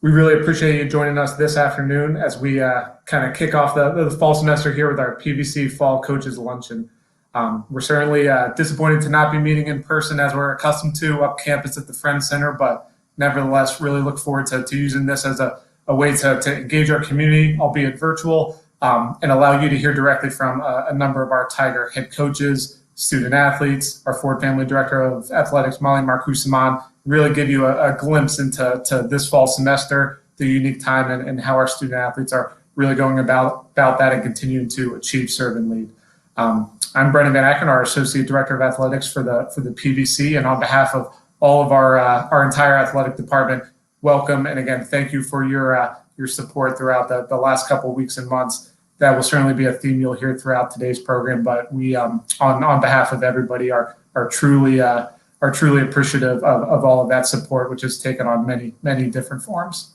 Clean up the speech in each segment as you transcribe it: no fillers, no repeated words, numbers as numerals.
We really appreciate you joining us this afternoon as we kind of kick off the fall semester here with our PVC Fall Coaches Luncheon. We're certainly disappointed to not be meeting in person as we're accustomed to up campus at the Friends Center, but nevertheless, really look forward to using this as a way to engage our community, albeit virtual, and allow you to hear directly from a number of our Tiger head coaches, student athletes, our Ford Family Director of Athletics, Molly Marcoux-Saman, really give you a glimpse into this fall semester, the unique time, and how our student athletes are really going about that and continuing to achieve, serve, and lead. I'm Brendan Van Acken, our Associate Director of Athletics for the PVC, and on behalf of all of our entire athletic department, welcome, and again, thank you for your support throughout the last couple of weeks and months. That will certainly be a theme you'll hear throughout today's program, but we, on behalf of everybody, are truly appreciative of all of that support, which has taken on many different forms.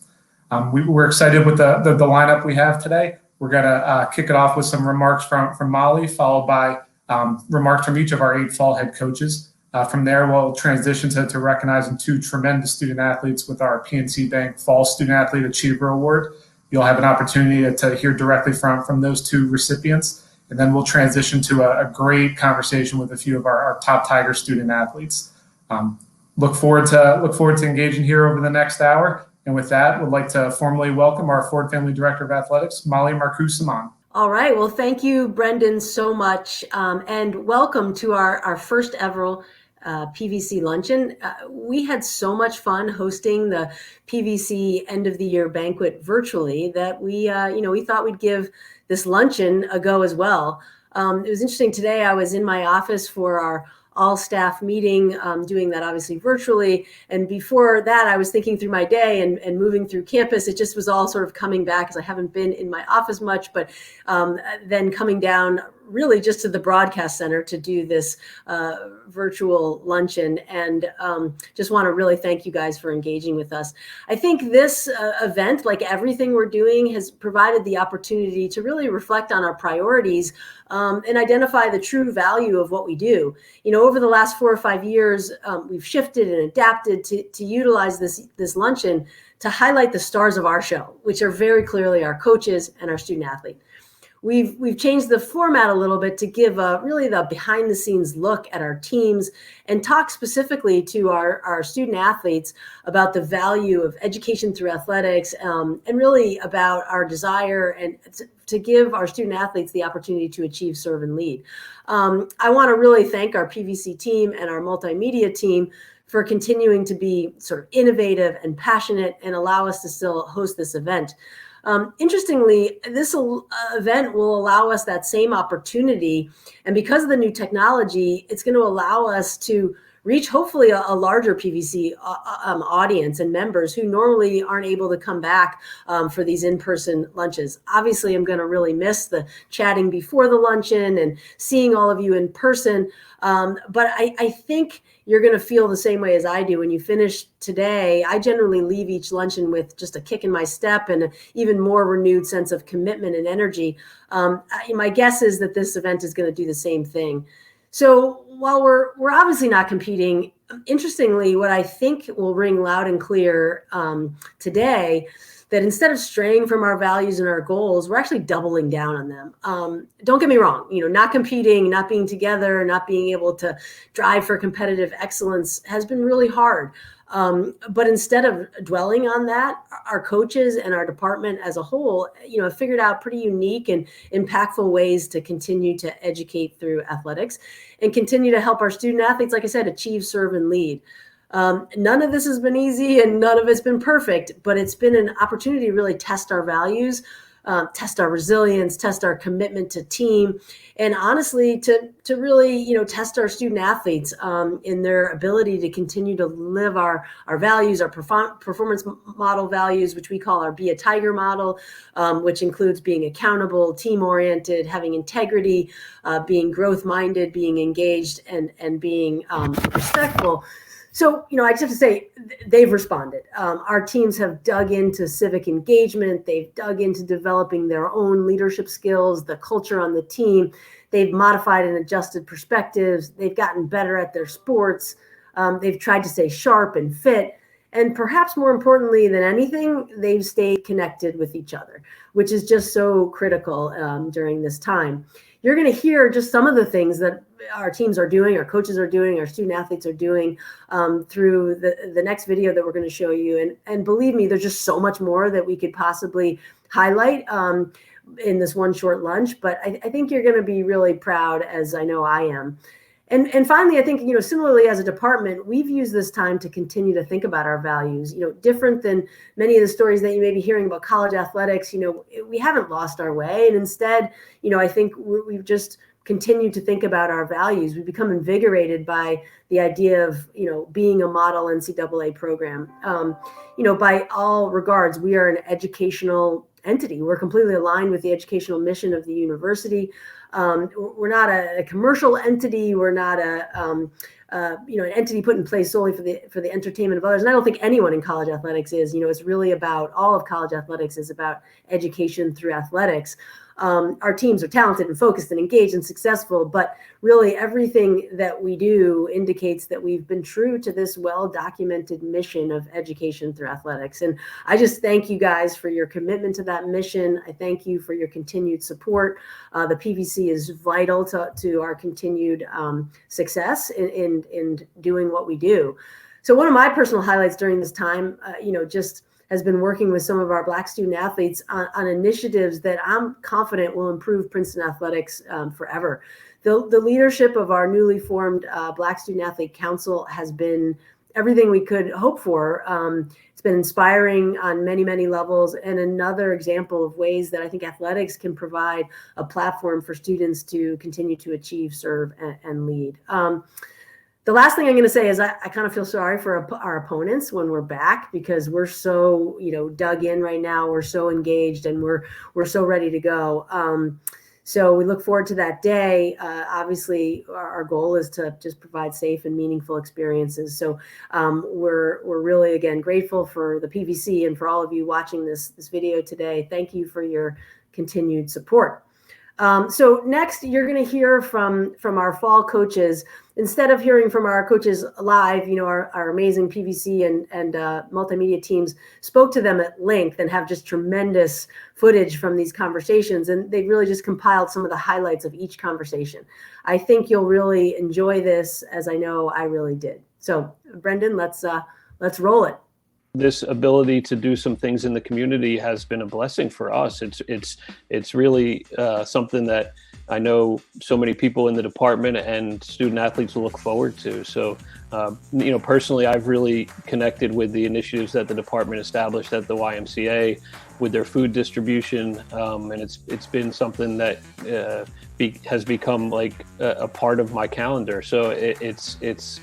We're excited with the lineup we have today. We're going to kick it off with some remarks from Molly, followed by remarks from each of our 8 fall head coaches. From there, we'll transition to recognizing 2 tremendous student athletes with our PNC Bank Fall Student Athlete Achiever Award. You'll have an opportunity to hear directly from those 2 recipients. And then we'll transition to a great conversation with a few of our top Tiger student athletes. Look forward to engaging here over the next hour. And with that, we'd like to formally welcome our Ford Family Director of Athletics, Molly Marcoux-Saman. All right. Well, thank you, Brendan, so much. And welcome to our first ever PVC Luncheon. We had so much fun hosting the PVC end of the year banquet virtually that we thought we'd give this luncheon a go as well. It was interesting today. I was in my office for our all staff meeting, doing that obviously virtually. And before that, I was thinking through my day and moving through campus. It just was all sort of coming back because I haven't been in my office much, but then coming down really just to the broadcast center to do this virtual luncheon. And just want to really thank you guys for engaging with us. I think this event, like everything we're doing, has provided the opportunity to really reflect on our priorities and identify the true value of what we do. Over the last 4 or 5 years, we've shifted and adapted to utilize this luncheon to highlight the stars of our show, which are very clearly our coaches and our student athlete. We've changed the format a little bit to give really the behind the scenes look at our teams and talk specifically to our student athletes about the value of education through athletics and really about our desire and to give our student athletes the opportunity to achieve, serve, and lead. I want to really thank our PVC team and our multimedia team for continuing to be sort of innovative and passionate and allow us to still host this event. Interestingly, this event will allow us that same opportunity. And because of the new technology, it's going to allow us to reach hopefully a larger PVC audience and members who normally aren't able to come back for these in-person lunches. Obviously, I'm going to really miss the chatting before the luncheon and seeing all of you in person. But I think you're going to feel the same way as I do when you finish today. I generally leave each luncheon with just a kick in my step and an even more renewed sense of commitment and energy. My guess is that this event is going to do the same thing. So while we're obviously not competing, interestingly, what I think will ring loud and clear today, that instead of straying from our values and our goals, we're actually doubling down on them. Don't get me wrong, not competing, not being together, not being able to drive for competitive excellence has been really hard. But instead of dwelling on that, our coaches and our department as a whole, have figured out pretty unique and impactful ways to continue to educate through athletics and continue to help our student athletes, like I said, achieve, serve, and lead. None of this has been easy and none of it's been perfect, but it's been an opportunity to really test our values, test our resilience, test our commitment to team, and honestly, to really, test our student athletes in their ability to continue to live our values, our performance model values, which we call our Be a Tiger model, which includes being accountable, team-oriented, having integrity, being growth-minded, being engaged, and being respectful. So, I just have to say, they've responded. Our teams have dug into civic engagement. They've dug into developing their own leadership skills, the culture on the team. They've modified and adjusted perspectives. They've gotten better at their sports. They've tried to stay sharp and fit. And perhaps more importantly than anything, they've stayed connected with each other, which is just so critical during this time. You're going to hear just some of the things that our teams are doing, our coaches are doing, our student athletes are doing through the next video that we're going to show you. And believe me, there's just so much more that we could possibly highlight in this one short lunch. But I think you're going to be really proud, as I know I am. And finally, I think, similarly as a department, we've used this time to continue to think about our values, different than many of the stories that you may be hearing about college athletics. We haven't lost our way. And instead, I think we've just continued to think about our values. We've become invigorated by the idea of, being a model NCAA program. By all regards, we are an educational entity. We're completely aligned with the educational mission of the university. We're not a commercial entity. We're not an entity put in place solely for the entertainment of others. And I don't think anyone in college athletics is. It's really about all of college athletics is about education through athletics. Our teams are talented and focused and engaged and successful, but really everything that we do indicates that we've been true to this well-documented mission of education through athletics. And I just thank you guys for your commitment to that mission. I thank you for your continued support. The PVC is vital to our continued success in doing what we do. So one of my personal highlights during this time, just has been working with some of our Black student athletes on initiatives that I'm confident will improve Princeton athletics forever. The leadership of our newly formed Black Student Athlete Council has been everything we could hope for. It's been inspiring on many, many levels, and another example of ways that I think athletics can provide a platform for students to continue to achieve, serve, and lead. The last thing I'm going to say is I kind of feel sorry for our opponents when we're back, because we're so, dug in right now. We're so engaged and we're so ready to go. So we look forward to that day. Obviously, our goal is to just provide safe and meaningful experiences. So we're really, again, grateful for the PVC and for all of you watching this video today. Thank you for your continued support. So next, you're going to hear from our fall coaches. Instead of hearing from our coaches live, our amazing PVC and multimedia teams spoke to them at length and have just tremendous footage from these conversations. And they really just compiled some of the highlights of each conversation. I think you'll really enjoy this, as I know I really did. So Brendan, let's roll it. This ability to do some things in the community has been a blessing for us. It's really something that I know so many people in the department and student athletes look forward to. So, personally, I've really connected with the initiatives that the department established at the YMCA with their food distribution, and it's been something that has become like a part of my calendar. So it's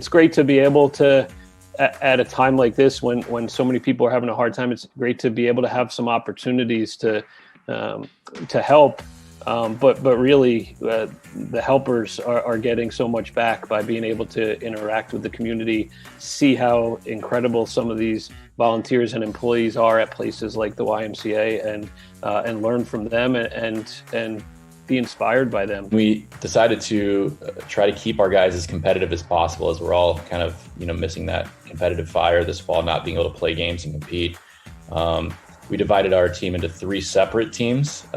great to be able to. At a time like this, when so many people are having a hard time, it's great to be able to have some opportunities to help. But really, the helpers are getting so much back by being able to interact with the community, see how incredible some of these volunteers and employees are at places like the YMCA, and learn from them and be inspired by them. We decided to try to keep our guys as competitive as possible, as we're all kind of, missing that competitive fire this fall, not being able to play games and compete. We divided our team into 3 separate teams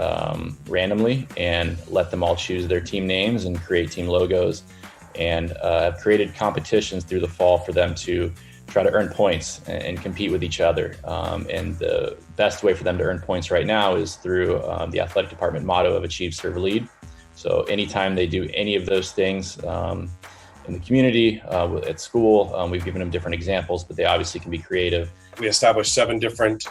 randomly and let them all choose their team names and create team logos, and have created competitions through the fall for them to try to earn points and compete with each other. And the best way for them to earn points right now is through the athletic department motto of Achieve, Serve, Lead. So anytime they do any of those things in the community, at school, we've given them different examples, but they obviously can be creative. We established 7 different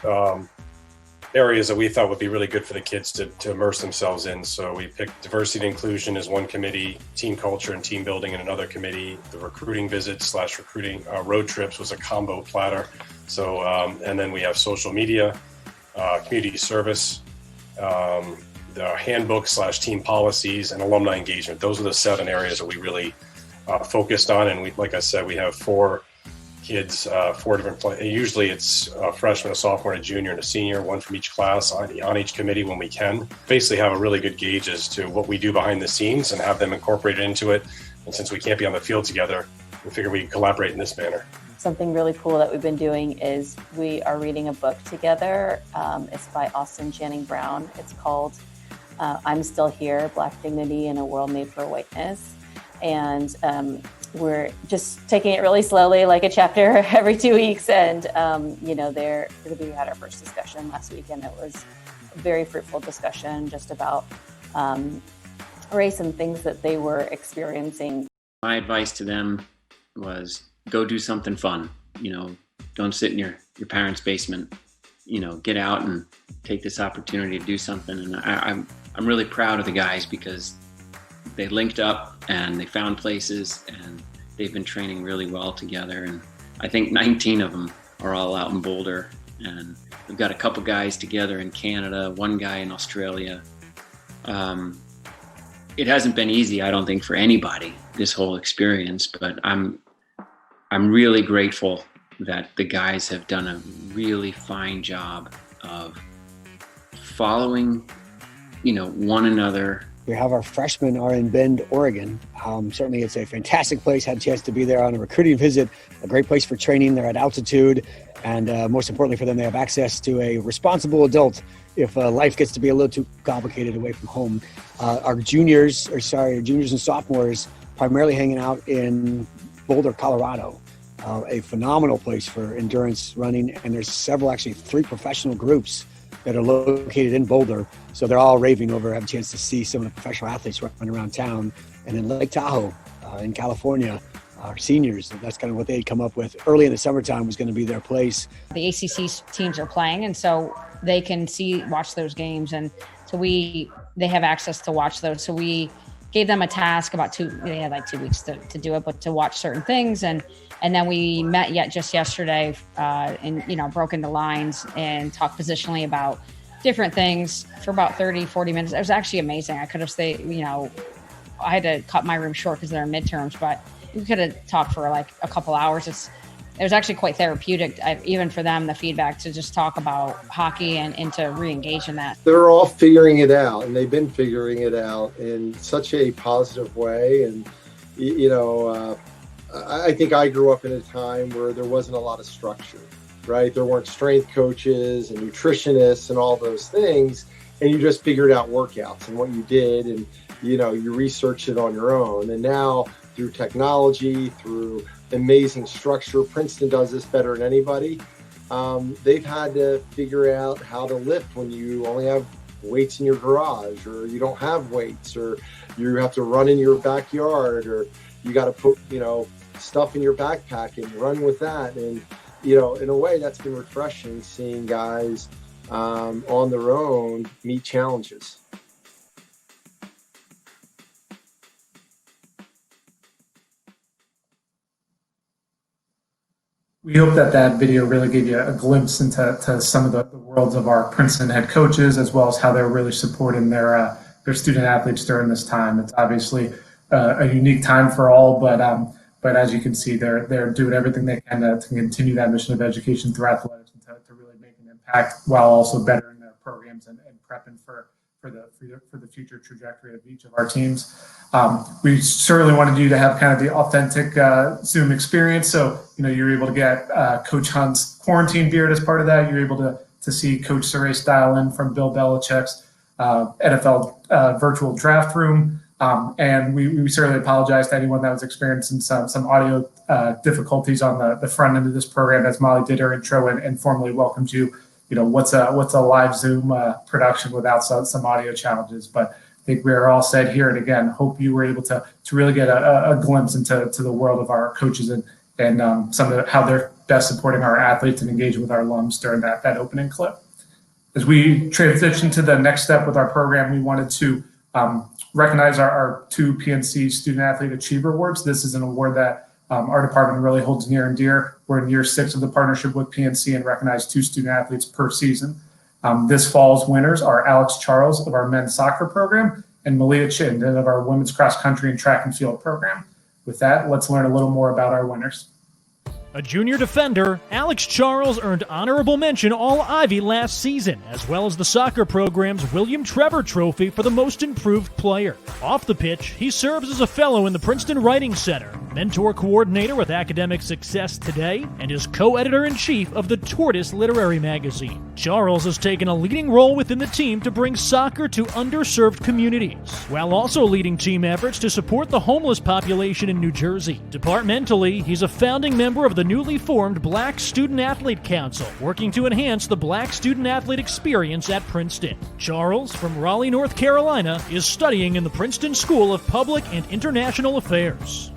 areas that we thought would be really good for the kids to immerse themselves in. So we picked diversity and inclusion as one committee, team culture and team building in another committee, the recruiting visits / recruiting road trips was a combo platter. So, and then we have social media, community service, the handbook / team policies, and alumni engagement. Those are the 7 areas that we really focused on. And we, like I said, we have 4 kids, 4 different usually it's a freshman, a sophomore, a junior, and a senior, 1 from each class on each committee when we can. Basically have a really good gauge as to what we do behind the scenes and have them incorporated into it. And since we can't be on the field together, we figure we can collaborate in this manner. something really cool that we've been doing is we are reading a book together. It's by Austin Channing Brown. It's called I'm Still Here, Black Dignity in a World Made for Whiteness. And we're just taking it really slowly, like a chapter every 2 weeks. And, we had our first discussion last week, and it was a very fruitful discussion just about race and things that they were experiencing. My advice to them was go do something fun. Don't sit in your parents' basement. Get out and take this opportunity to do something. And I'm really proud of the guys because they linked up and they found places and they've been training really well together. And I think 19 of them are all out in Boulder. And we've got a couple guys together in Canada, one guy in Australia. It hasn't been easy, I don't think, for anybody, this whole experience, but I'm really grateful that the guys have done a really fine job of following, one another. We have our freshmen are in Bend, Oregon. Certainly it's a fantastic place. Had a chance to be there on a recruiting visit, a great place for training. They're at altitude. And most importantly for them, they have access to a responsible adult if life gets to be a little too complicated away from home. Our juniors and sophomores primarily hanging out in Boulder, Colorado, a phenomenal place for endurance running. And there's actually 3 professional groups that are located in Boulder. So they're all raving over, have a chance to see some of the professional athletes running around town. And in Lake Tahoe in California, our seniors, that's kind of what they come up with early in the summertime was going to be their place. The ACC teams are playing, and so they can watch those games. And so they have access to watch those. So we gave them a task they had like 2 weeks to do it, but to watch certain things. And then we met just yesterday and, broke into lines and talked positionally about different things for about 30, 40 minutes. It was actually amazing. I could have stayed, I had to cut my room short because they're midterms, but we could have talked for like a couple hours. It was actually quite therapeutic, even for them, the feedback to just talk about hockey and to re-engage in that. They're all figuring it out, and they've been figuring it out in such a positive way. And, I think I grew up in a time where there wasn't a lot of structure, right? There weren't strength coaches and nutritionists and all those things. And you just figured out workouts and what you did. And, you researched it on your own. And now through technology, through amazing structure, Princeton does this better than anybody. They've had to figure out how to lift when you only have weights in your garage, or you don't have weights, or you have to run in your backyard, or you got to put, stuff in your backpack and run with that. And, in a way that's been refreshing, seeing guys on their own meet challenges. We hope that video really gave you a glimpse into some of the worlds of our Princeton head coaches, as well as how they're really supporting their student athletes during this time. It's obviously a unique time for all, but as you can see, they're doing everything they can to continue that mission of education through athletics and to really make an impact while also bettering their programs and prepping for the future trajectory of each of our teams. We certainly wanted you to have kind of the authentic Zoom experience. So, you were able to get Coach Hunt's quarantine beard as part of that. You were able to see Coach Surrace dial in from Bill Belichick's NFL virtual draft room. And we certainly apologize to anyone that was experiencing some audio difficulties on the front end of this program, as Molly did her intro and formally welcomed you. What's a live Zoom production without some audio challenges? But I think we are all set here. And again, hope you were able to really get a glimpse into the world of our coaches and some of how they're best supporting our athletes and engaging with our alums during that opening clip. As we transition to the next step with our program, we wanted to recognize our 2 PNC Student Athlete Achiever Awards. This is an award that our department really holds near and dear. We're in year 6 of the partnership with PNC and recognize 2 student athletes per season. This fall's winners are Alex Charles of our men's soccer program and Malia Chittenden of our women's cross country and track and field program. With that, let's learn a little more about our winners. A junior defender, Alex Charles earned honorable mention All-Ivy last season, as well as the soccer program's William Trevor Trophy for the most improved player. Off the pitch, he serves as a fellow in the Princeton Writing Center, mentor coordinator with Academic Success Today, and is co-editor-in-chief of the Tortoise Literary Magazine. Charles has taken a leading role within the team to bring soccer to underserved communities, while also leading team efforts to support the homeless population in New Jersey. Departmentally, he's a founding member of the newly formed Black Student Athlete Council, working to enhance the Black student athlete experience at Princeton. Charles, from Raleigh, North Carolina, is studying in the Princeton School of Public and International Affairs.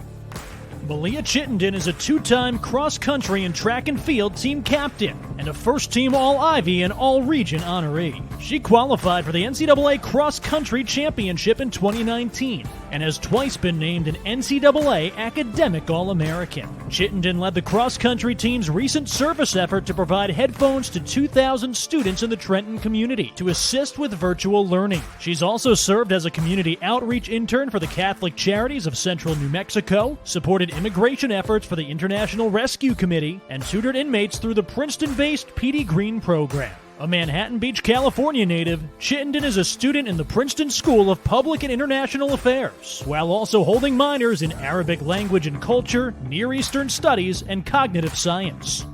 Malia Chittenden is a two-time cross-country and track and field team captain and a first-team All-Ivy and All-Region honoree. She qualified for the NCAA Cross-Country Championship in 2019 and has twice been named an NCAA Academic All-American. Chittenden led the cross-country team's recent service effort to provide headphones to 2,000 students in the Trenton community to assist with virtual learning. She's also served as a community outreach intern for the Catholic Charities of Central New Mexico, supported immigration efforts for the International Rescue Committee, and tutored inmates through the Princeton-based PD Green program. A Manhattan Beach, California native, Chittenden is a student in the Princeton School of Public and International Affairs, while also holding minors in Arabic language and culture, Near Eastern studies, and cognitive science.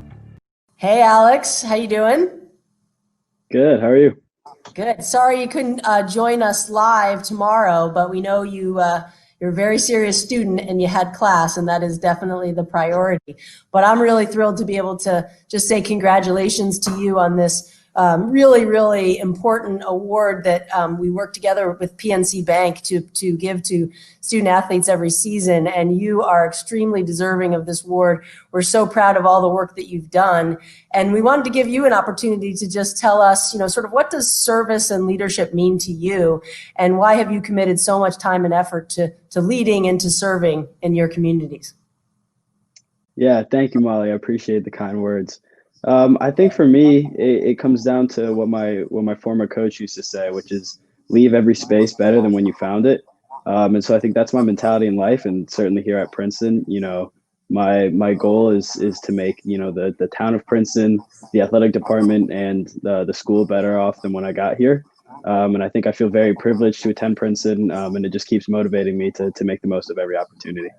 Hey, Alex, how you doing? Good. How are you? Good. Sorry you couldn't join us live tomorrow, but we know you're a very serious student and you had class, and that is definitely the priority. But I'm really thrilled to be able to just say congratulations to you on this really, really important award that we work together with PNC Bank to give to student athletes every season. And you are extremely deserving of this award. We're so proud of all the work that you've done. And we wanted to give you an opportunity to just tell us, sort of what does service and leadership mean to you? And why have you committed so much time and effort to leading and to serving in your communities? Yeah, thank you, Molly. I appreciate the kind words. I think for me, it comes down to what my former coach used to say, which is leave every space better than when you found it. And so I think that's my mentality in life, and certainly here at Princeton, my goal is to make the town of Princeton, the athletic department, and the school better off than when I got here. And I think I feel very privileged to attend Princeton, and it just keeps motivating me to make the most of every opportunity.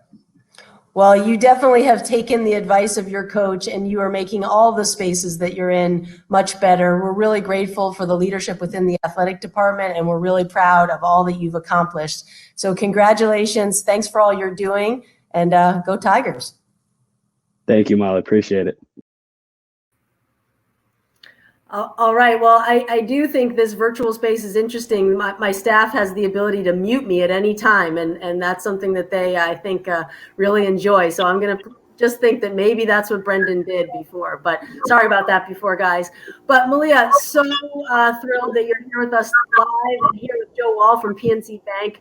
Well, you definitely have taken the advice of your coach, and you are making all the spaces that you're in much better. We're really grateful for the leadership within the athletic department, and we're really proud of all that you've accomplished. So congratulations. Thanks for all you're doing, and go Tigers. Thank you, Molly. Appreciate it. All right. Well, I do think this virtual space is interesting. My staff has the ability to mute me at any time, and that's something that they, I think, really enjoy. So I'm going to just think that maybe that's what Brendan did before. But sorry about that before, guys. But Malia, so thrilled that you're here with us live and here with Joe Wall from PNC Bank.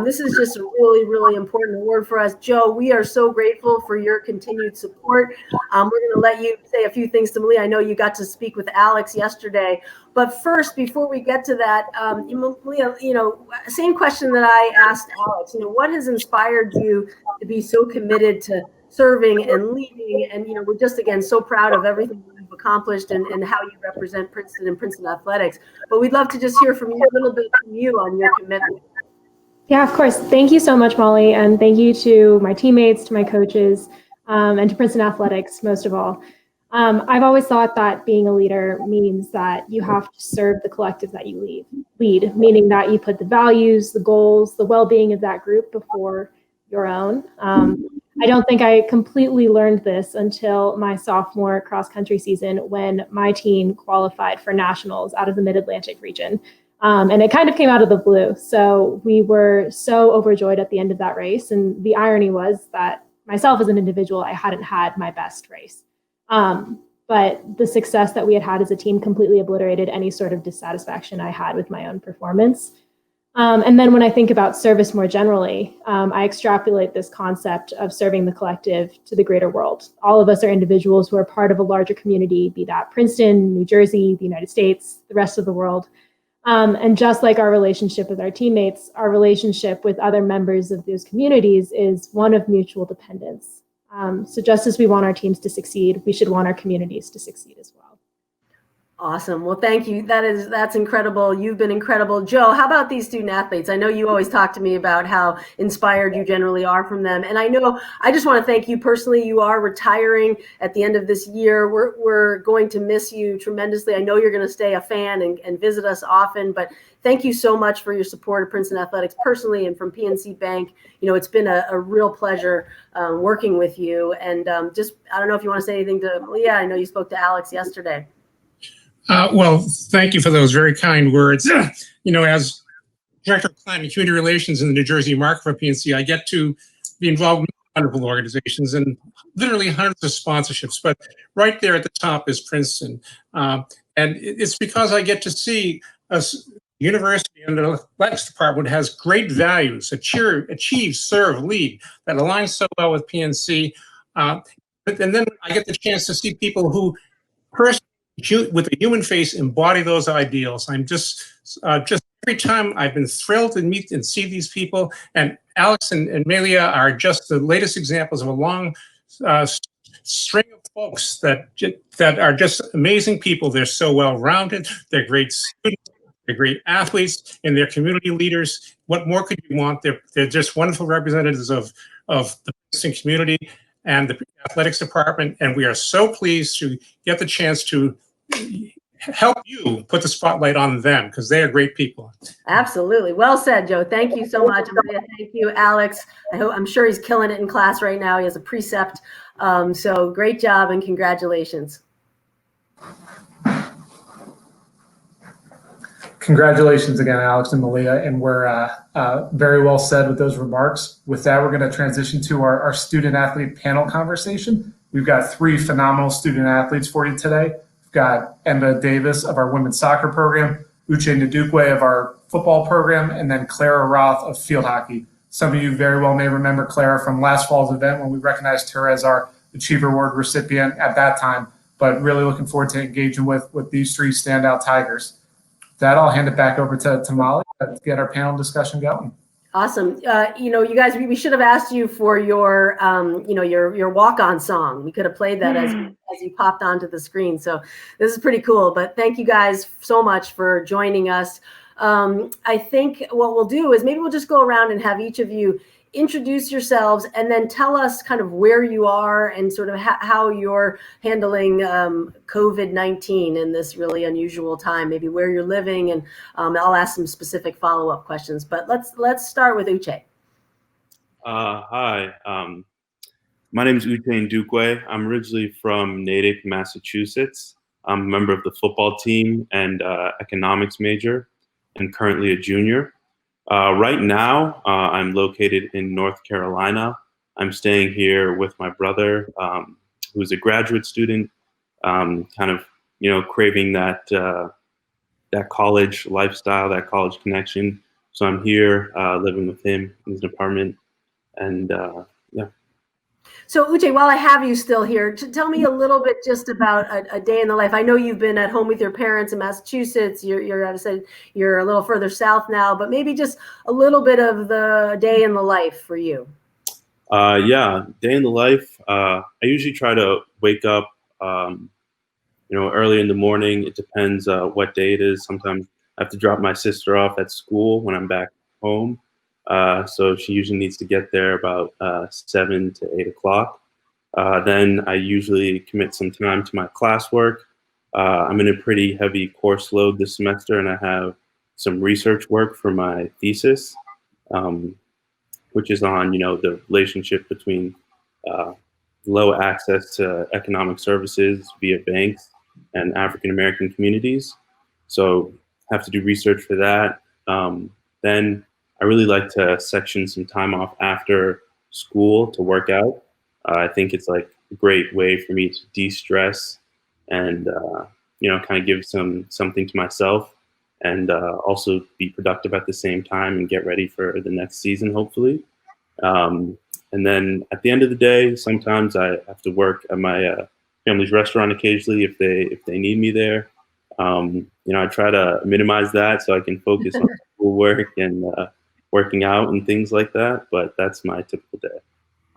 This is just a really, really important award for us. Joe, we are so grateful for your continued support. We're going to let you say a few things to Malia. I know you got to speak with Alex yesterday. But first, before we get to that, Malia, same question that I asked Alex. What has inspired you to be so committed to serving and leading? And, we're just, again, so proud of everything you've accomplished and how you represent Princeton and Princeton athletics. But we'd love to just hear from you a little bit from you on your commitment. Yeah, of course. Thank you so much, Molly. And thank you to my teammates, to my coaches, and to Princeton athletics, most of all. I've always thought that being a leader means that you have to serve the collective that you lead, meaning that you put the values, the goals, the well-being of that group before your own. I don't think I completely learned this until my sophomore cross-country season when my team qualified for nationals out of the Mid-Atlantic region. And it kind of came out of the blue. So we were so overjoyed at the end of that race. And the irony was that myself as an individual, I hadn't had my best race. But the success that we had as a team completely obliterated any sort of dissatisfaction I had with my own performance. And then when I think about service more generally, I extrapolate this concept of serving the collective to the greater world. All of us are individuals who are part of a larger community, be that Princeton, New Jersey, the United States, the rest of the world. And just like our relationship with our teammates, our relationship with other members of those communities is one of mutual dependence. So just as we want our teams to succeed, we should want our communities to succeed as well. Awesome. Well, thank you. That's incredible. You've been incredible. Joe, how about these student athletes? I know you always talk to me about how inspired you generally are from them. And I know I just want to thank you personally. You are retiring at the end of this year. We're going to miss you tremendously. I know you're going to stay a fan and visit us often, but thank you so much for your support of Princeton Athletics personally and from PNC Bank. You know, it's been a real pleasure working with you. And just, I don't know if you want to say anything to Leah. I know you spoke to Alex yesterday. Well, thank you for those very kind words. You know, as Director of Climate and Community Relations in the New Jersey market for PNC, I get to be involved in wonderful organizations and literally hundreds of sponsorships, but right there at the top is Princeton. And it's because I get to see a university and the athletics department has great values, achieve, serve, lead, that aligns so well with PNC. And then I get the chance to see people who personally, with a human face, embody those ideals. I'm just every time I've been thrilled to meet and see these people. And Alex and Melia are just the latest examples of a long string of folks that are just amazing people. They're so well-rounded. They're great students. They're great athletes, and they're community leaders. What more could you want? They're just wonderful representatives of the Princeton community and the athletics department. And we are so pleased to get the chance to help you put the spotlight on them because they are great people. Absolutely. Well said, Joe. Thank you so much. Maria, thank you, Alex. I'm sure he's killing it in class right now. He has a precept. So great job and congratulations. Congratulations again, Alex and Malia, and we're very well said with those remarks. With that, we're going to transition to our student athlete panel conversation. We've got three phenomenal student athletes for you today. We've got Emma Davis of our women's soccer program, Uche Ndukwe of our football program, and then Clara Roth of field hockey. Some of you very well may remember Clara from last fall's event when we recognized her as our Achiever Award recipient at that time, but really looking forward to engaging with these three standout Tigers. That, I'll hand it back over to Molly to get our panel discussion going. Awesome. You know, you guys, we should have asked you for your, your walk-on song. We could have played that as you popped onto the screen. So this is pretty cool. But thank you guys so much for joining us. I think what we'll do is maybe we'll just go around and have each of you introduce yourselves and then tell us kind of where you are and sort of how you're handling COVID-19 in this really unusual time, maybe where you're living, and I'll ask some specific follow-up questions. But let's start with Uche. Hi, my name is Uche Ndukwe. I'm originally from Natick, Massachusetts. I'm a member of the football team and economics major and currently a junior. Right now, I'm located in North Carolina. I'm staying here with my brother, who's a graduate student, kind of, craving that college lifestyle, that college connection. So I'm here living with him in his apartment, and yeah. So Uche, while I have you still here, tell me a little bit just about a day in the life. I know you've been at home with your parents in Massachusetts. You're a little further south now, but maybe just a little bit of the day in the life for you. Yeah, day in the life. I usually try to wake up, early in the morning. It depends what day it is. Sometimes I have to drop my sister off at school when I'm back home. So she usually needs to get there about 7 to 8 o'clock. Then I usually commit some time to my classwork. I'm in a pretty heavy course load this semester, and I have some research work for my thesis, which is on, the relationship between low access to economic services via banks and African-American communities. So I have to do research for that. Then I really like to section some time off after school to work out. I think it's like a great way for me to de-stress and, kind of give something to myself and also be productive at the same time and get ready for the next season, hopefully. And then at the end of the day, sometimes I have to work at my family's restaurant occasionally if they need me there. I try to minimize that so I can focus on schoolwork and working out and things like that, but that's my typical day.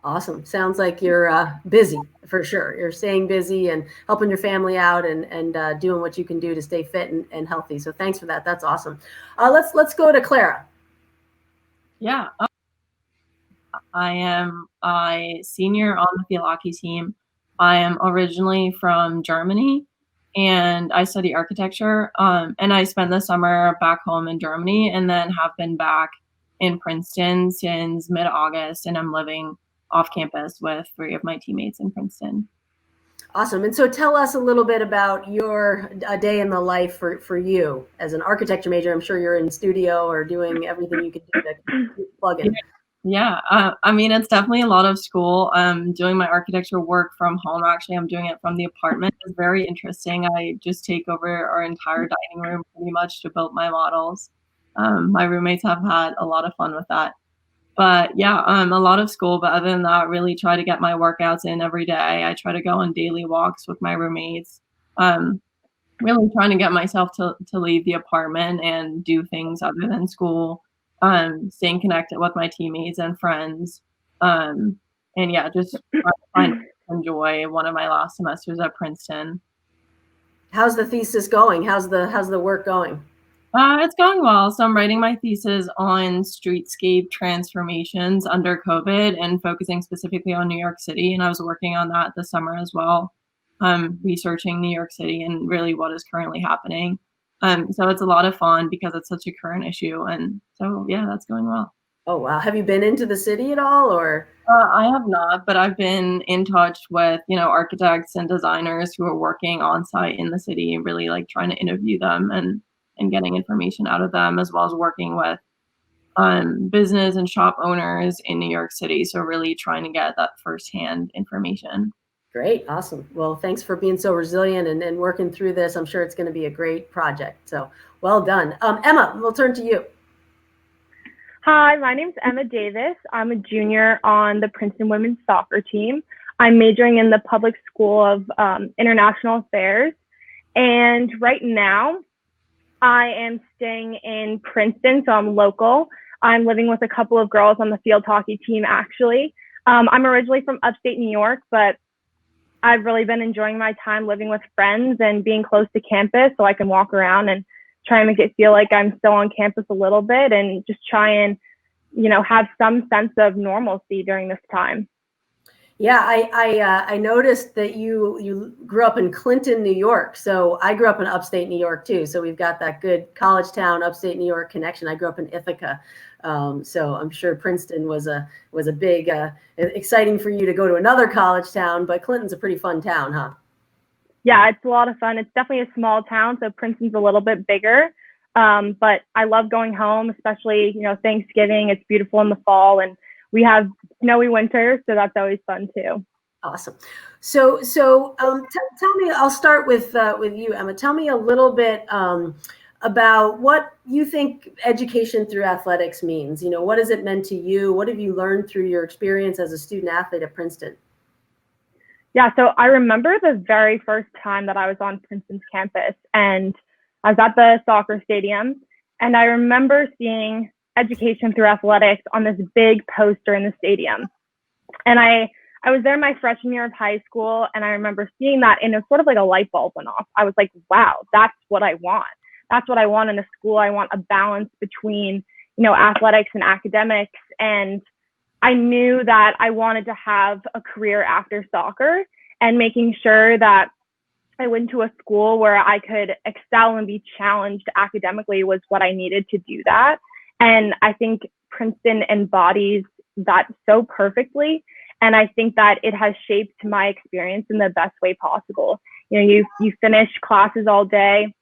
Awesome. Sounds like you're busy for sure. You're staying busy and helping your family out and doing what you can do to stay fit and healthy. So thanks for that. That's awesome. Let's go to Clara. Yeah, I am a senior on the field hockey team. I am originally from Germany, and I study architecture. And I spent the summer back home in Germany, and then have been back in Princeton since mid-August, and I'm living off campus with 3 of my teammates in Princeton. Awesome. And so tell us a little bit about your day in the life for you as an architecture major. I'm sure you're in studio or doing everything you can do to plug in. Yeah, I mean, it's definitely a lot of school. Doing my architecture work from home. Actually, I'm doing it from the apartment. It's very interesting. I just take over our entire dining room pretty much to build my models. My roommates have had a lot of fun with that. But yeah, a lot of school. But other than that, really try to get my workouts in every day. I try to go on daily walks with my roommates. Really trying to get myself to leave the apartment and do things other than school. Staying connected with my teammates and friends. And yeah, just trying to enjoy one of my last semesters at Princeton. How's the thesis going? How's the work going? It's going well. So I'm writing my thesis on streetscape transformations under COVID and focusing specifically on New York City. And I was working on that this summer as well, researching New York City and really what is currently happening. So it's a lot of fun because it's such a current issue. And so, yeah, that's going well. Oh, wow. Have you been into the city at all or? I have not, but I've been in touch with, architects and designers who are working on site in the city and really like trying to interview them and getting information out of them, as well as working with business and shop owners in New York City. So really trying to get that firsthand information. Great. Awesome. Well, thanks for being so resilient and working through this. I'm sure it's going to be a great project. So well done. Emma, we'll turn to you. Hi, my name's Emma Davis. I'm a junior on the Princeton women's soccer team. I'm majoring in the public school of international affairs. And right now, I am staying in Princeton, so I'm local. I'm living with a couple of girls on the field hockey team, actually. I'm originally from upstate New York, but I've really been enjoying my time living with friends and being close to campus so I can walk around and try and make it feel like I'm still on campus a little bit and just try and, have some sense of normalcy during this time. Yeah, I noticed that you grew up in Clinton, New York. So I grew up in upstate New York too. So we've got that good college town, upstate New York connection. I grew up in Ithaca. So I'm sure Princeton was a big, exciting for you to go to another college town, but Clinton's a pretty fun town, huh? Yeah, it's a lot of fun. It's definitely a small town, so Princeton's a little bit bigger. But I love going home, especially, Thanksgiving. It's beautiful in the fall and we have snowy winters, so that's always fun too. Awesome. So tell me, I'll start with you, Emma. Tell me a little bit about what you think education through athletics means. What has it meant to you? What have you learned through your experience as a student athlete at Princeton? Yeah, so I remember the very first time that I was on Princeton's campus, and I was at the soccer stadium, and I remember seeing education through athletics on this big poster in the stadium. And I was there my freshman year of high school, and I remember seeing that, and it was sort of like a light bulb went off. I was like, wow, that's what I want. That's what I want in a school. I want a balance between, athletics and academics. And I knew that I wanted to have a career after soccer, and making sure that I went to a school where I could excel and be challenged academically was what I needed to do that. And I think Princeton embodies that so perfectly. And I think that it has shaped my experience in the best way possible. You finish classes all day,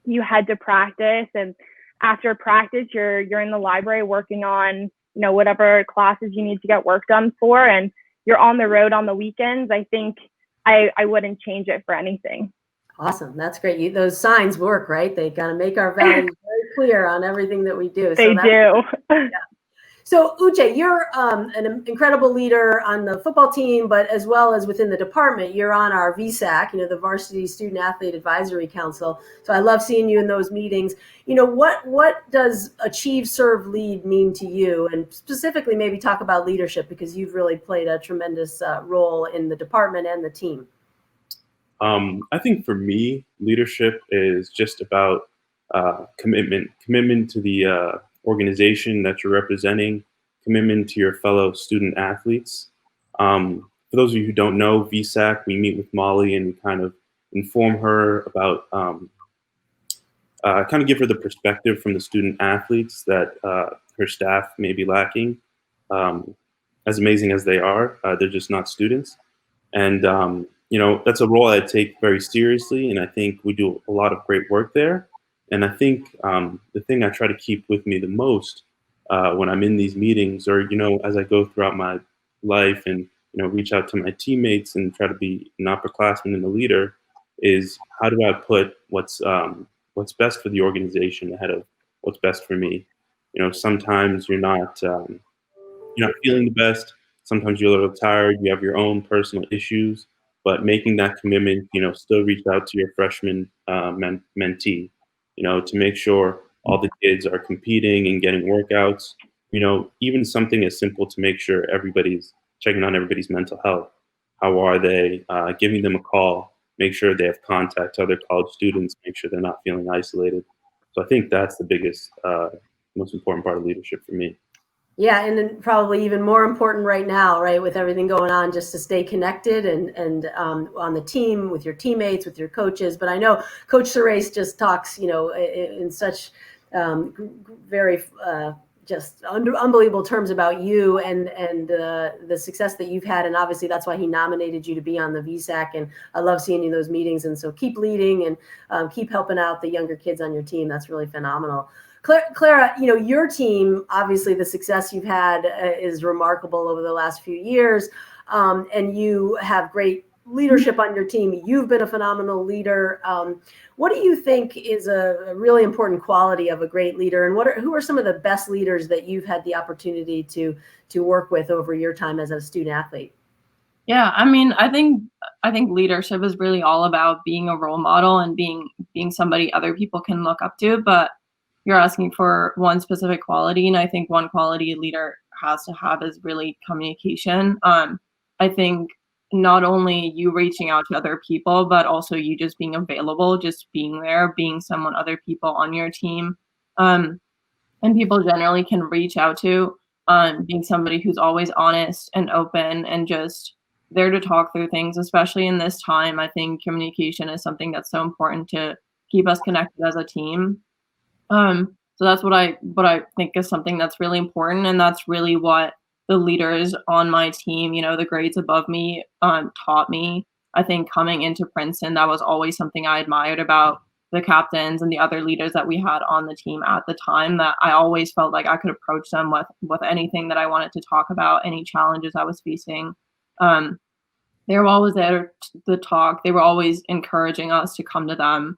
you head to practice, and after practice, you're in the library working on, whatever classes you need to get work done for, and you're on the road on the weekends. I think I wouldn't change it for anything. Awesome. That's great. Those signs work, right? They kind of make our values very clear on everything that we do. They do. Yeah. So Uche, you're an incredible leader on the football team, but as well as within the department, you're on our VSAC, the Varsity Student Athlete Advisory Council. So I love seeing you in those meetings. What does achieve, serve, lead mean to you? And specifically maybe talk about leadership, because you've really played a tremendous role in the department and the team. I think for me, leadership is just about commitment to the organization that you're representing, commitment to your fellow student athletes. For those of you who don't know, VSAC, we meet with Molly and we kind of inform her about, kind of give her the perspective from the student athletes that her staff may be lacking. As amazing as they are, they're just not students. And that's a role I take very seriously, and I think we do a lot of great work there. And I think the thing I try to keep with me the most when I'm in these meetings, or as I go throughout my life and reach out to my teammates and try to be an upperclassman and a leader, is how do I put what's best for the organization ahead of what's best for me. Sometimes you're not feeling the best. Sometimes you're a little tired. You have your own personal issues, but making that commitment, still reach out to your freshman mentee, to make sure all the kids are competing and getting workouts, even something as simple to make sure everybody's checking on everybody's mental health. How are they? Giving them a call, make sure they have contact to other college students, make sure they're not feeling isolated. So I think that's the biggest, most important part of leadership for me. Yeah, and then probably even more important right now, right, with everything going on, just to stay connected and on the team, with your teammates, with your coaches. But I know Coach Surace just talks, in such very just unbelievable terms about you and the success that you've had. And obviously that's why he nominated you to be on the VSAC. And I love seeing you in those meetings. And so keep leading and keep helping out the younger kids on your team. That's really phenomenal. Clara, your team, obviously the success you've had is remarkable over the last few years, and you have great leadership on your team. You've been a phenomenal leader. What do you think is a really important quality of a great leader, and who are some of the best leaders that you've had the opportunity to work with over your time as a student athlete? Yeah, I think leadership is really all about being a role model and being somebody other people can look up to, but you're asking for one specific quality, and I think one quality a leader has to have is really communication. I think not only you reaching out to other people, but also you just being available, just being there, being someone other people on your team, and people generally can reach out to, being somebody who's always honest and open and just there to talk through things, especially in this time. I think communication is something that's so important to keep us connected as a team. So that's what I think is something that's really important, and that's really what the leaders on my team, the grades above me, taught me. I think coming into Princeton, that was always something I admired about the captains and the other leaders that we had on the team at the time, that I always felt like I could approach them with anything that I wanted to talk about, any challenges I was facing. They were always there to talk. They were always encouraging us to come to them.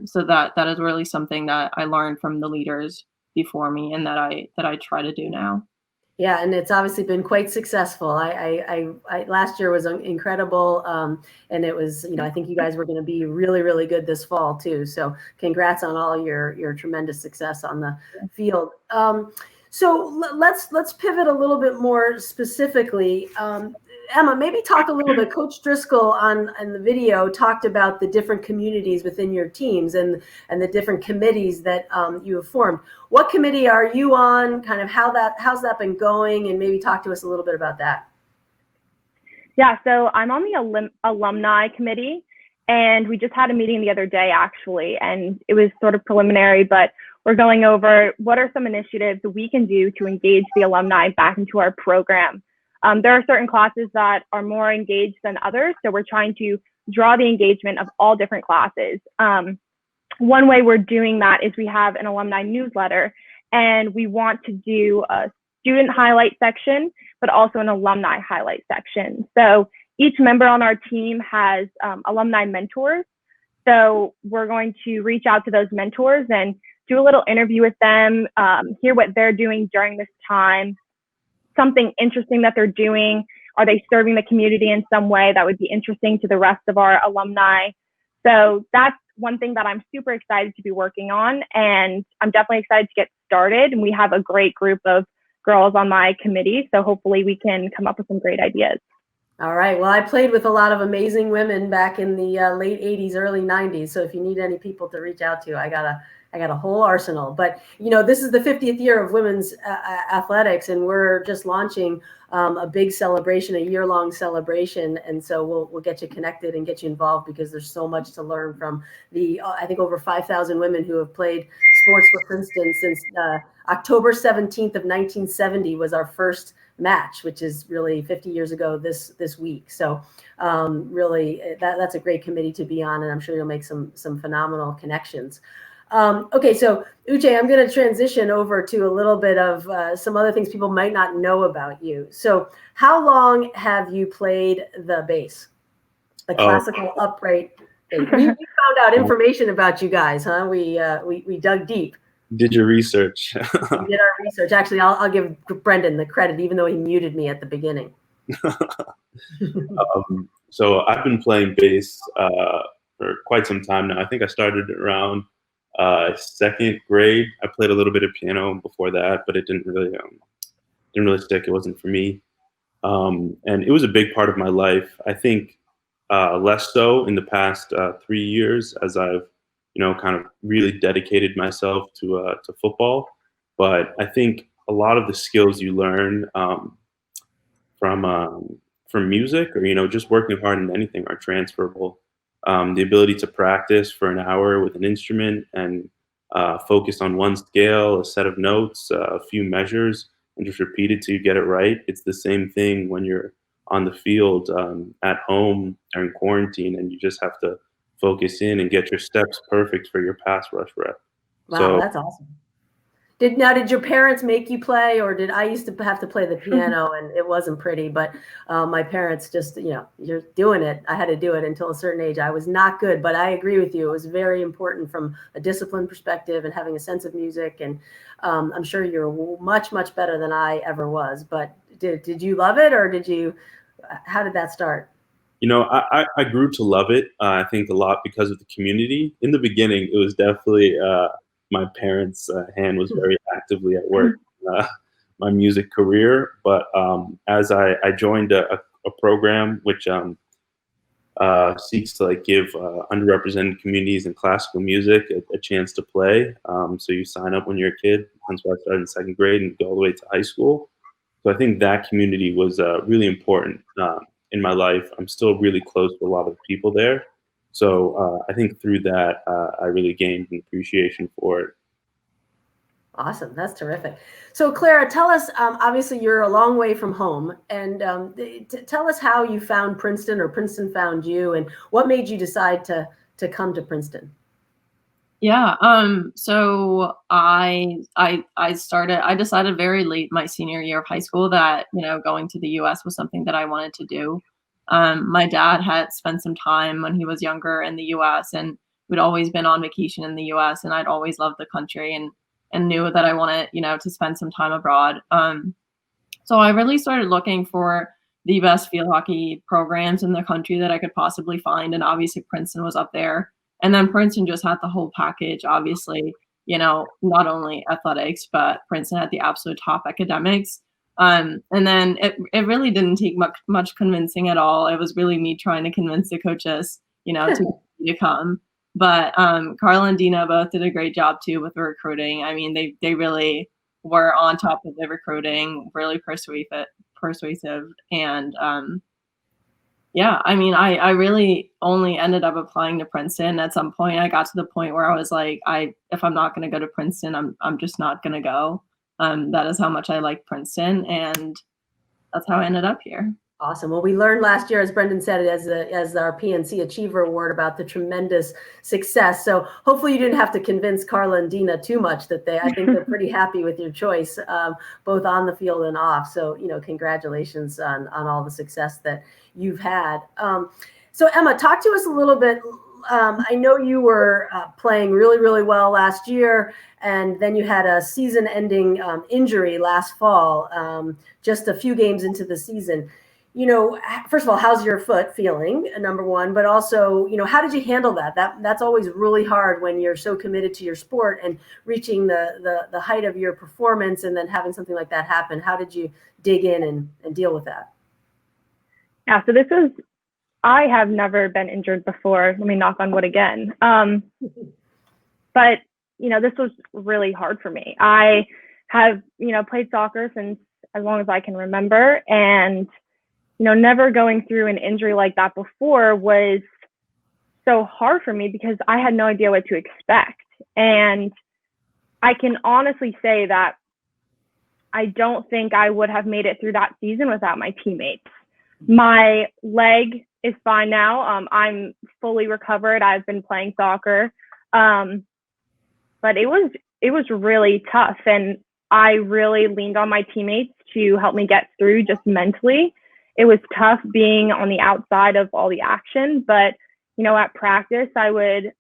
So that is really something that I learned from the leaders before me, and that I try to do now. Yeah, and it's obviously been quite successful. I last year was incredible, and it was, I think you guys were going to be really, really good this fall too. So congrats on all your tremendous success on the field. So let's pivot a little bit more specifically. Emma, maybe talk a little bit. Coach Driscoll in the video talked about the different communities within your teams and the different committees that you have formed. What committee are you on? Kind of how's that been going? And maybe talk to us a little bit about that. Yeah, so I'm on the alumni committee, and we just had a meeting the other day actually, and it was sort of preliminary, but we're going over what are some initiatives that we can do to engage the alumni back into our program. There are certain classes that are more engaged than others, so we're trying to draw the engagement of all different classes. One way we're doing that is we have an alumni newsletter, and we want to do a student highlight section, but also an alumni highlight section. So each member on our team has alumni mentors. So we're going to reach out to those mentors and do a little interview with them, hear what they're doing during this time, something interesting that they're doing. Are they serving the community in some way that would be interesting to the rest of our alumni? So that's one thing that I'm super excited to be working on, and I'm definitely excited to get started. And we have a great group of girls on my committee, so hopefully we can come up with some great ideas. All right. Well, I played with a lot of amazing women back in the late 80s, early 90s. So if you need any people to reach out to, I got a whole arsenal. But, this is the 50th year of women's athletics, and we're just launching a big celebration, a year-long celebration. And so we'll get you connected and get you involved, because there's so much to learn from the, I think, over 5,000 women who have played sports for Princeton since October 17th of 1970 was our first match, which is really 50 years ago this week. So really, that's a great committee to be on, and I'm sure you'll make some phenomenal connections. Okay, so Uche, I'm going to transition over to a little bit of some other things people might not know about you. So how long have you played the bass, the classical upright bass? We found out information about you guys, huh? We dug deep. Did your research? We did our research. Actually, I'll give Brendan the credit, even though he muted me at the beginning. So I've been playing bass for quite some time now. I think I started around second grade. I played a little bit of piano before that, but it didn't really stick. It wasn't for me. And it was a big part of my life. I think less so in the past 3 years, as I've kind of really dedicated myself to football. But I think a lot of the skills you learn from music, or just working hard in anything, are transferable. The ability to practice for an hour with an instrument and focus on one scale, a set of notes, a few measures, and just repeat it till you get it right. It's the same thing when you're on the field at home during quarantine, and you just have to focus in and get your steps perfect for your pass rush rep. Wow, that's awesome. Did your parents make you play, or did I used to have to play the piano and it wasn't pretty, but my parents just, you're doing it. I had to do it until a certain age. I was not good, but I agree with you. It was very important from a discipline perspective and having a sense of music. And I'm sure you're much, much better than I ever was. But did you love it, or how did that start? I grew to love it. I think a lot because of the community. In the beginning, it was definitely my parents' hand was very actively at work my music career. But as I joined a program which seeks to give underrepresented communities in classical music a chance to play. So you sign up when you're a kid. That's why I started in second grade and go all the way to high school. So I think that community was really important in my life. I'm still really close to a lot of the people there. So I think through that, I really gained an appreciation for it. Awesome. That's terrific. So Clara, tell us, obviously you're a long way from home, and tell us how you found Princeton, or Princeton found you, and what made you decide to come to Princeton? Yeah. So I decided very late my senior year of high school that, going to the US was something that I wanted to do. My dad had spent some time when he was younger in the US, and we'd always been on vacation in the US, and I'd always loved the country and knew that I wanted, to spend some time abroad. So I really started looking for the best field hockey programs in the country that I could possibly find. And obviously Princeton was up there. And then Princeton just had the whole package, obviously, not only athletics, but Princeton had the absolute top academics. And then it really didn't take much convincing at all. It was really me trying to convince the coaches, to come. But Carla and Dina both did a great job too with the recruiting. I mean, they really were on top of the recruiting, really persuasive. And yeah, I mean, I really only ended up applying to Princeton. At some point, I got to the point where I was like, if I'm not going to go to Princeton, I'm just not going to go. That is how much I like Princeton, and that's how I ended up here. Awesome. Well, we learned last year, as Brendan said, as our PNC Achiever Award, about the tremendous success. So hopefully you didn't have to convince Carla and Dina too much. I think they're pretty happy with your choice, both on the field and off. So, congratulations on all the success that you've had. So Emma, talk to us a little bit. I know you were playing really, really well last year, and then you had a season-ending injury last fall, just a few games into the season. First of all, how's your foot feeling, number one, but also, how did you handle that? That's always really hard when you're so committed to your sport and reaching the height of your performance and then having something like that happen. How did you dig in and deal with that? Yeah, so I have never been injured before. Let me knock on wood again. But, this was really hard for me. I have, played soccer since as long as I can remember. And, never going through an injury like that before was so hard for me because I had no idea what to expect. And I can honestly say that I don't think I would have made it through that season without my teammates. My leg is fine now. I'm fully recovered. I've been playing soccer. But it was really tough. And I really leaned on my teammates to help me get through just mentally. It was tough being on the outside of all the action, but at practice, I would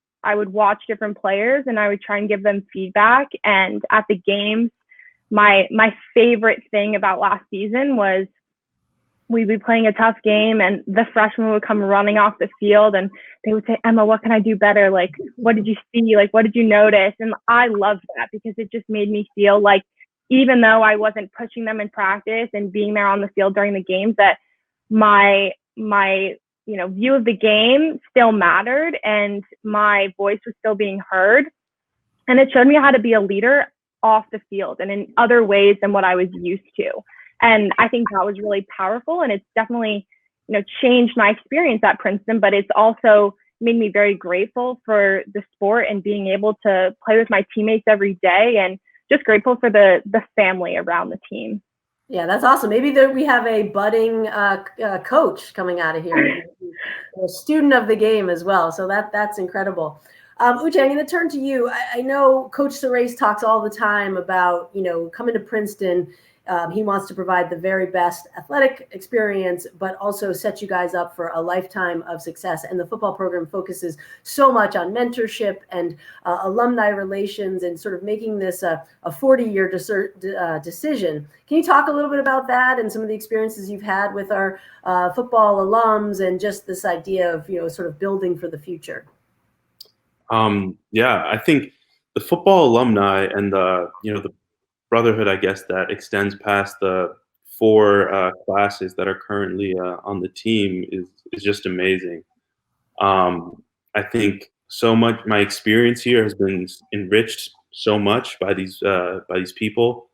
watch different players and I would try and give them feedback. And at the games, my favorite thing about last season was we'd be playing a tough game and the freshmen would come running off the field and they would say, Emma, what can I do better? Like, what did you see? Like, what did you notice? And I loved that because it just made me feel like even though I wasn't pushing them in practice and being there on the field during the games, that my view of the game still mattered and my voice was still being heard. And it showed me how to be a leader off the field and in other ways than what I was used to. And I think that was really powerful. And it's definitely, changed my experience at Princeton, but it's also made me very grateful for the sport and being able to play with my teammates every day and just grateful for the family around the team. Yeah, that's awesome. Maybe we have a budding coach coming out of here, a student of the game as well. So that's incredible. Uche, I'm going to turn to you. I know Coach Serace talks all the time about, coming to Princeton. He wants to provide the very best athletic experience, but also set you guys up for a lifetime of success. And the football program focuses so much on mentorship and alumni relations and sort of making this a 40-year decision. Can you talk a little bit about that and some of the experiences you've had with our football alums and just this idea of, sort of building for the future? Yeah, I think the football alumni and the brotherhood, I guess, that extends past the 4 classes that are currently on the team is just amazing. I think so much my experience here has been enriched so much by these people,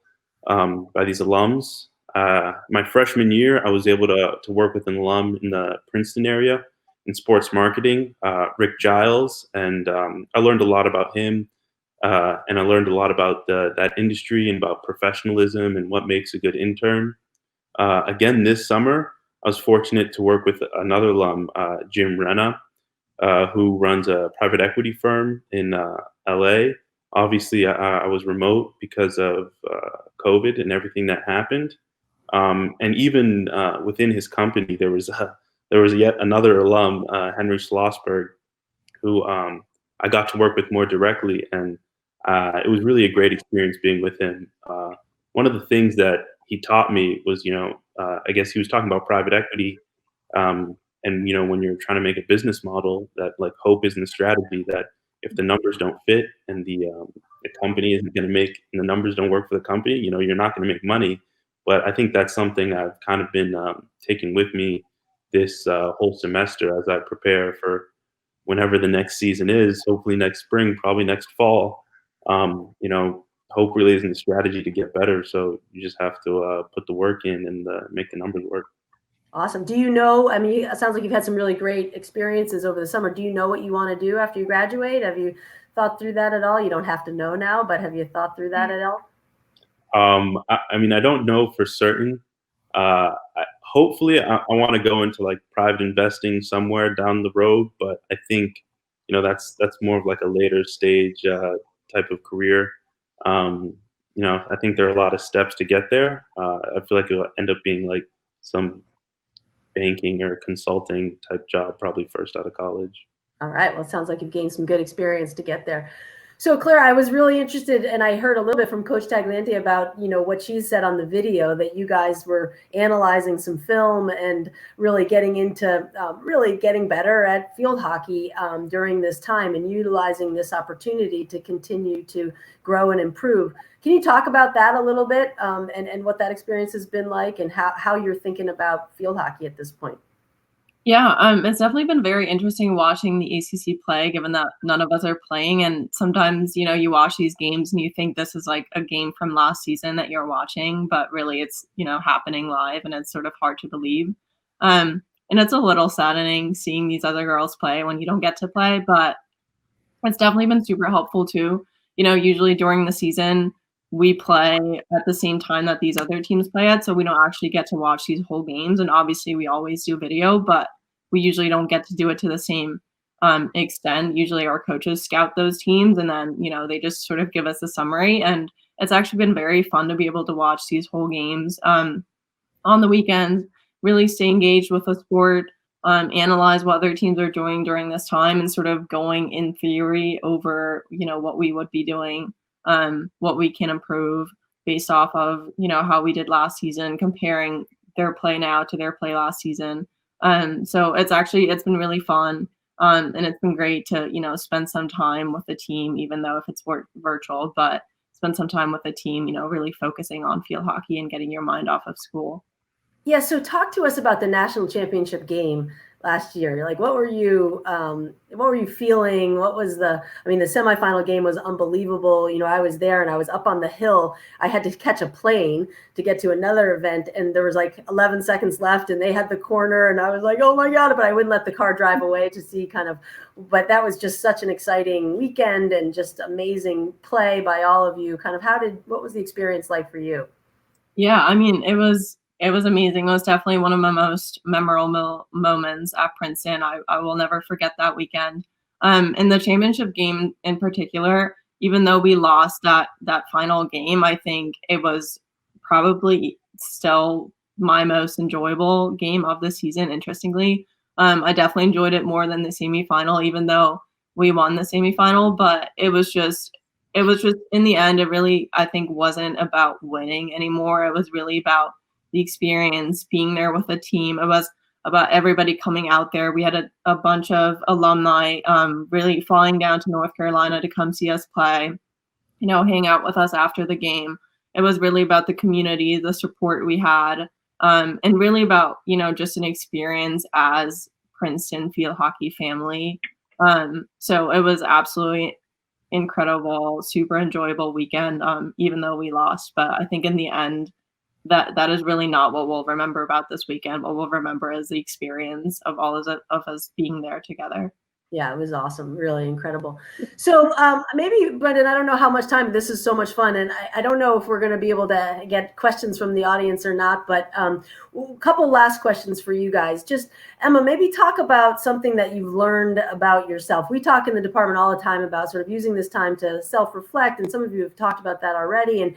by these alums. My freshman year, I was able to work with an alum in the Princeton area in sports marketing, Rick Giles, and I learned a lot about him. And I learned a lot about that industry and about professionalism and what makes a good intern. Again, this summer, I was fortunate to work with another alum, Jim Renna, who runs a private equity firm in LA. Obviously, I was remote because of COVID and everything that happened. And even within his company, there was yet another alum, Henry Schlossberg, who I got to work with more directly, and it was really a great experience being with him. One of the things that he taught me was, I guess he was talking about private equity, and when you're trying to make a business model, that like hope isn't a strategy. That if the numbers don't fit and the company isn't going to make, and the numbers don't work for the company, you're not going to make money. But I think that's something I've kind of been taking with me this whole semester as I prepare for whenever the next season is, hopefully next spring, probably next fall. Hope really isn't a strategy to get better. So you just have to put the work in and make the numbers work. Awesome. Do you know, it sounds like you've had some really great experiences over the summer. Do you know what you want to do after you graduate? Have you thought through that at all? You don't have to know now, but have you thought through that at all? I don't know for certain. Hopefully I want to go into like private investing somewhere down the road, but I think, that's more of like a later stage type of career. I think there are a lot of steps to get there. I feel like it'll end up being like some banking or consulting type job, probably first out of college. All right. Well, it sounds like you've gained some good experience to get there. So, Claire, I was really interested, and I heard a little bit from Coach Tagliente about, what she said on the video, that you guys were analyzing some film and really getting into really getting better at field hockey during this time and utilizing this opportunity to continue to grow and improve. Can you talk about that a little bit and what that experience has been like and how you're thinking about field hockey at this point? Yeah, it's definitely been very interesting watching the ACC play, given that none of us are playing. And sometimes, you watch these games and you think this is like a game from last season that you're watching, but really it's, happening live, and it's sort of hard to believe. And it's a little saddening seeing these other girls play when you don't get to play, but it's definitely been super helpful too. Usually during the season, we play at the same time that these other teams play at, so we don't actually get to watch these whole games. And obviously, we always do video, but we usually don't get to do it to the same extent. Usually, our coaches scout those teams, and then they just sort of give us a summary. And it's actually been very fun to be able to watch these whole games on the weekends. Really stay engaged with the sport. Analyze what other teams are doing during this time, and sort of going in theory over what we would be doing, what we can improve based off of how we did last season, comparing their play now to their play last season. So it's been really fun, and it's been great to spend some time with the team, even though if it's virtual, but spend some time with the team, really focusing on field hockey and getting your mind off of school. Yeah, so talk to us about the national championship game last year. Like, what were you feeling? What was the semifinal game was unbelievable. I was there and I was up on the hill. I had to catch a plane to get to another event, and there was like 11 seconds left, and they had the corner, and I was like, oh my God, but I wouldn't let the car drive away to see but that was just such an exciting weekend and just amazing play by all of you. What was the experience like for you? Yeah, it was amazing. It was definitely one of my most memorable moments at Princeton. I will never forget that weekend. In the championship game in particular, even though we lost that final game, I think it was probably still my most enjoyable game of the season, interestingly. I definitely enjoyed it more than the semifinal, even though we won the semifinal, but it was just in the end, it really, I think, wasn't about winning anymore. It was really about the experience, being there with a team. It was about everybody coming out there. We had a bunch of alumni really flying down to North Carolina to come see us play, hang out with us after the game. It was really about the community, the support we had, and really about, just an experience as Princeton field hockey family. So it was absolutely incredible, super enjoyable weekend, even though we lost. But I think in the end, that is really not what we'll remember about this weekend. What we'll remember is the experience of all of us being there together. Yeah, it was awesome. Really incredible. So maybe, Brendan, I don't know how much time, this is so much fun. And I don't know if we're going to be able to get questions from the audience or not, but a couple last questions for you guys. Just, Emma, maybe talk about something that you've learned about yourself. We talk in the department all the time about sort of using this time to self-reflect. And some of you have talked about that already. And,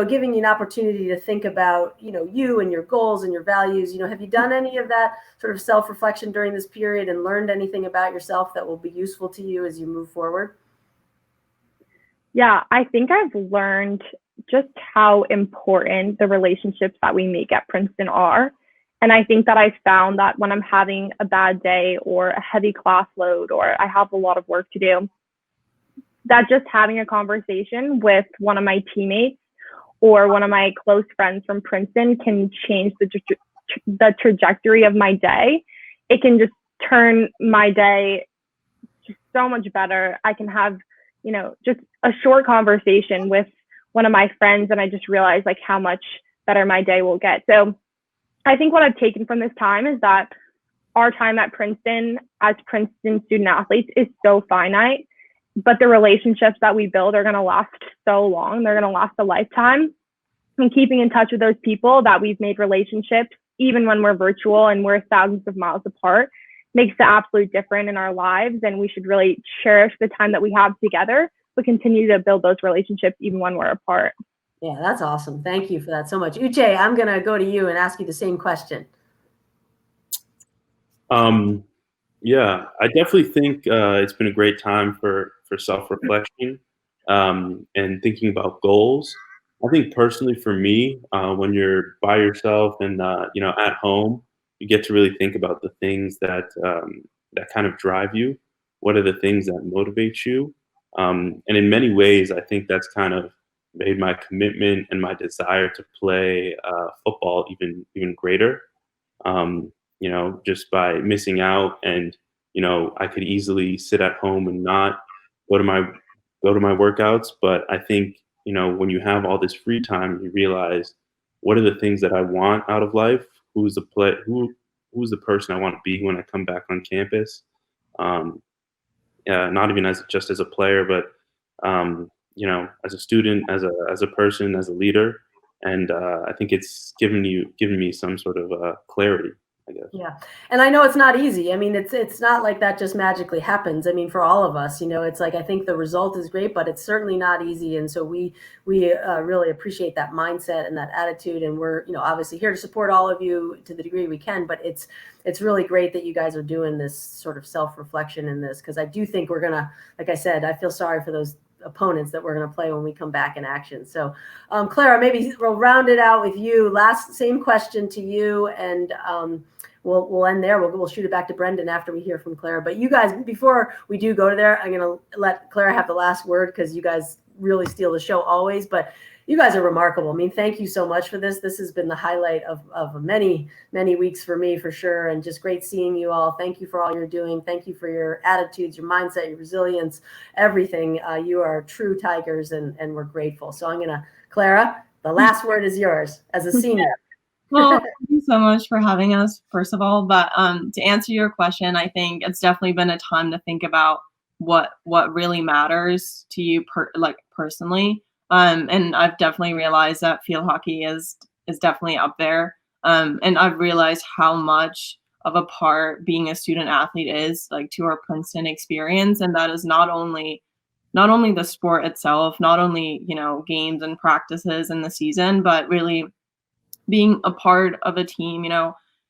giving you an opportunity to think about, you and your goals and your values. Have you done any of that sort of self-reflection during this period and learned anything about yourself that will be useful to you as you move forward? Yeah, I think I've learned just how important the relationships that we make at Princeton are. And I think that I found that when I'm having a bad day or a heavy class load or I have a lot of work to do, that just having a conversation with one of my teammates or one of my close friends from Princeton can change the trajectory of my day. It can just turn my day just so much better. I can have, just a short conversation with one of my friends, and I just realize like how much better my day will get. So I think what I've taken from this time is that our time at Princeton as Princeton student athletes is so finite, but the relationships that we build are going to last so long. They're going to last a lifetime. And keeping in touch with those people that we've made relationships, even when we're virtual and we're thousands of miles apart, makes the absolute difference in our lives. And we should really cherish the time that we have together, but continue to build those relationships even when we're apart. Yeah, that's awesome. Thank you for that so much. Uche, I'm going to go to you and ask you the same question. Yeah, I definitely think it's been a great time for self-reflection and thinking about goals. I think personally for me, when you're by yourself and at home, you get to really think about the things that kind of drive you. What are the things that motivate you? And in many ways, I think that's kind of made my commitment and my desire to play football even greater. Just by missing out, and I could easily sit at home and not go to my workouts. But I think when you have all this free time, you realize what are the things that I want out of life. Who's the person I want to be when I come back on campus. um, not even as a player, but as a student, as a person, as a leader. And I think it's given me some sort of clarity, I guess. Yeah. And I know it's not easy. I mean, it's not like that just magically happens. I mean, for all of us, it's like, I think the result is great, but it's certainly not easy. And so we really appreciate that mindset and that attitude. And we're, obviously here to support all of you to the degree we can, but it's really great that you guys are doing this sort of self-reflection in this, because I do think we're going to, like I said, I feel sorry for those opponents that we're going to play when we come back in action. So Clara, maybe we'll round it out with you. Same question to you, and we'll end there. We'll shoot it back to Brendan after we hear from Clara. But you guys, before we do go to there, I'm going to let Clara have the last word, because you guys really steal the show always. But you guys are remarkable. I mean, thank you so much for this. This has been the highlight of many, many weeks for me, for sure. And just great seeing you all. Thank you for all you're doing. Thank you for your attitudes, your mindset, your resilience, everything. You are true Tigers, and we're grateful. So Clara, the last word is yours as a senior. Well, thank you so much for having us, first of all. But to answer your question, I think it's definitely been a time to think about what really matters to you personally. And I've definitely realized that field hockey is definitely up there. And I've realized how much of a part being a student athlete is, like, to our Princeton experience. And that is not only the sport itself, not only, games and practices in the season, but really being a part of a team,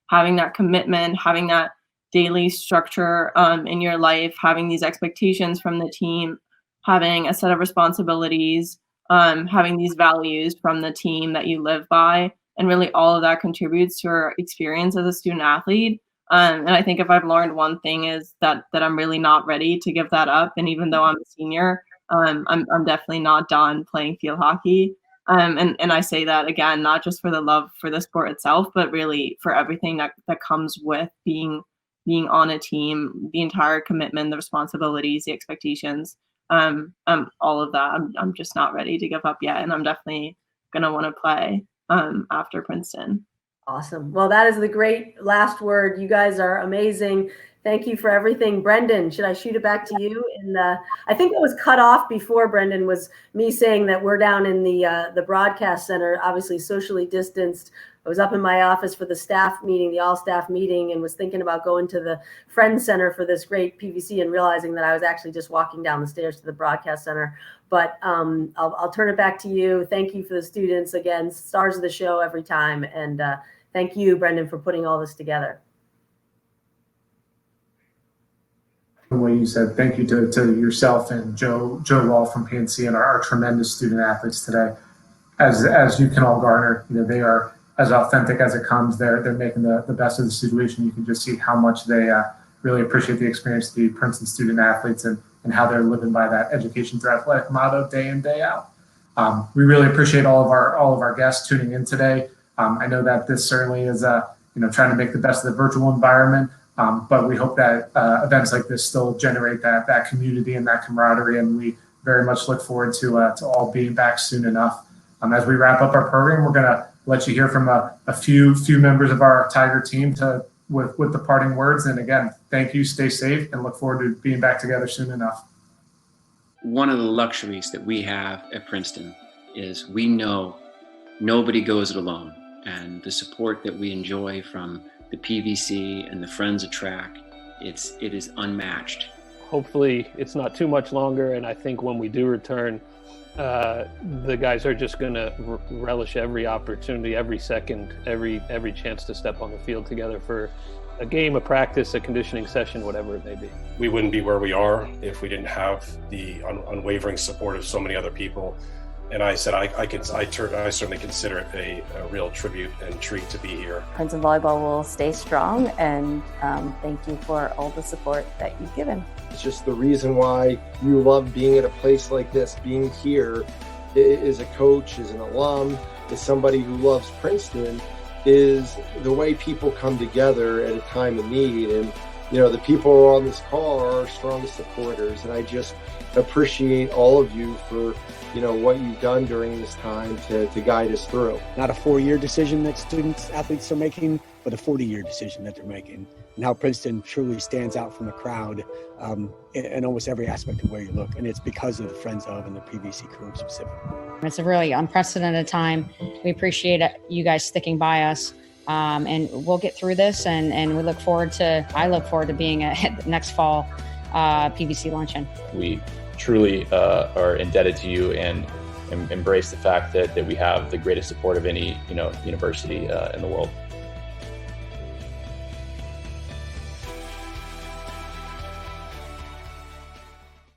having that commitment, having that daily structure in your life, having these expectations from the team, having a set of responsibilities, having these values from the team that you live by. And really all of that contributes to your experience as a student athlete. And I think if I've learned one thing is that I'm really not ready to give that up. And even though I'm a senior, I'm definitely not done playing field hockey. And I say that again, not just for the love for the sport itself, but really for everything that comes with being on a team, the entire commitment, the responsibilities, the expectations, all of that. I'm just not ready to give up yet. And I'm definitely going to want to play after Princeton. Awesome. Well, that is the great last word. You guys are amazing. Thank you for everything. Brendan, should I shoot it back to you? And I think what was cut off before, Brendan, was me saying that we're down in the broadcast center, obviously socially distanced. I was up in my office for the staff meeting, the all-staff meeting, and was thinking about going to the Friends Center for this great PVC, and realizing that I was actually just walking down the stairs to the broadcast center. But I'll turn it back to you. Thank you for the students. Again, stars of the show every time. And thank you, Brendan, for putting all this together. The way you said, thank you to yourself and Joe Wall from PNC and our tremendous student athletes today. As you can all garner, they are as authentic as it comes. They're making the best of the situation. You can just see how much they really appreciate the experience to be Princeton student athletes, and how they're living by that education through athletic motto day in, day out. We really appreciate all of our guests tuning in today. I know that this certainly is trying to make the best of the virtual environment. But we hope that events like this still generate that community and that camaraderie, and we very much look forward to all being back soon enough. As we wrap up our program, we're going to let you hear from a few members of our Tiger team with the parting words. And again, thank you, stay safe, and look forward to being back together soon enough. One of the luxuries that we have at Princeton is we know nobody goes it alone, and the support that we enjoy from the PVC and the Friends of Track, it is unmatched. Hopefully it's not too much longer, and I think when we do return, the guys are just going to relish every opportunity, every second, every chance to step on the field together for A game, a practice, a conditioning session, whatever it may be. We wouldn't be where we are if we didn't have the unwavering support of so many other people. And I said, I certainly consider it a real tribute and treat to be here. Princeton Volleyball will stay strong, and thank you for all the support that you've given. It's just the reason why you love being at a place like this, being here as a coach, as an alum, as somebody who loves Princeton, is the way people come together at a time of need. And, you know, the people who are on this call are our strongest supporters. And I just appreciate all of you for, you know, what you've done during this time to guide us through. Not a 4-year decision that students, athletes are making, but a 40-year decision that they're making. And how Princeton truly stands out from the crowd in almost every aspect of where you look. And it's because of the Friends of and the PVC crew specifically. It's a really unprecedented time. We appreciate you guys sticking by us. And we'll get through this, and I look forward to being at next fall PVC Luncheon. We truly are indebted to you and embrace the fact that we have the greatest support of any university in the world.